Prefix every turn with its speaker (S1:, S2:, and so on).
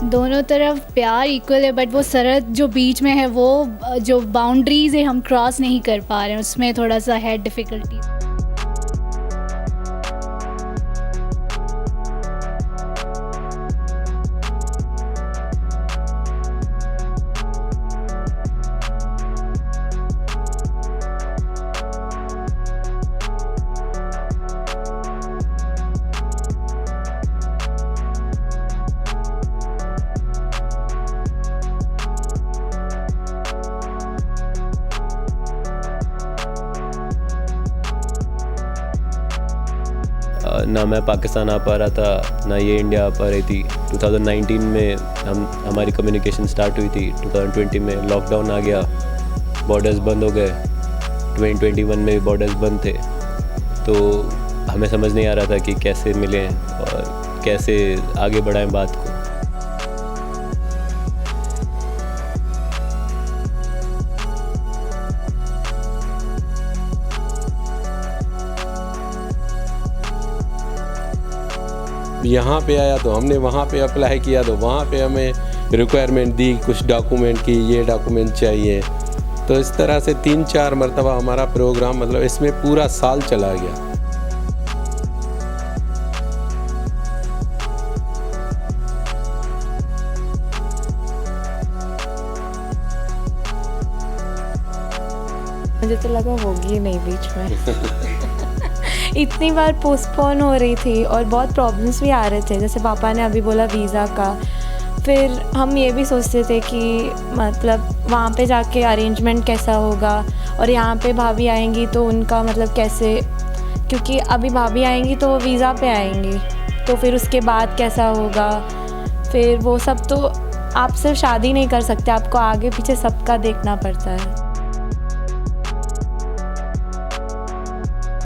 S1: दोनों तरफ प्यार इक्वल है, बट वो सरहद जो बीच में है, वो जो बाउंड्रीज है हम क्रॉस नहीं कर पा रहे हैं, उसमें थोड़ा सा है डिफ़िकल्टी।
S2: ना मैं पाकिस्तान आ पा रहा था, ना ये इंडिया आ पा रही थी। 2019 में हमारी कम्युनिकेशन स्टार्ट हुई थी। 2020 में लॉकडाउन आ गया, बॉर्डर्स बंद हो गए। 2021 में भी बॉर्डर्स बंद थे, तो हमें समझ नहीं आ रहा था कि कैसे मिलें और कैसे आगे बढ़ाएं बात को।
S3: यहाँ पे आया तो हमने वहाँ पे अप्लाई किया, तो वहाँ पे हमें रिक्वायरमेंट दी कुछ डॉक्यूमेंट की, ये डॉक्यूमेंट चाहिए। तो इस तरह से 3-4 मरतबा हमारा प्रोग्राम, मतलब इसमें पूरा साल चला गया।
S4: मुझे तो लगा होगी ही नहीं बीच में। इतनी बार पोस्टपोन हो रही थी और बहुत प्रॉब्लम्स भी आ रहे थे, जैसे पापा ने अभी बोला वीज़ा का। फिर हम ये भी सोचते थे कि मतलब वहाँ पे जाके अरेंजमेंट कैसा होगा, और यहाँ पे भाभी आएंगी तो उनका मतलब कैसे, क्योंकि अभी भाभी आएंगी तो वो वीज़ा पे आएंगी, तो फिर उसके बाद कैसा होगा। फिर वो सब तो आप सिर्फ शादी नहीं कर सकते, आपको आगे पीछे सबका देखना पड़ता है।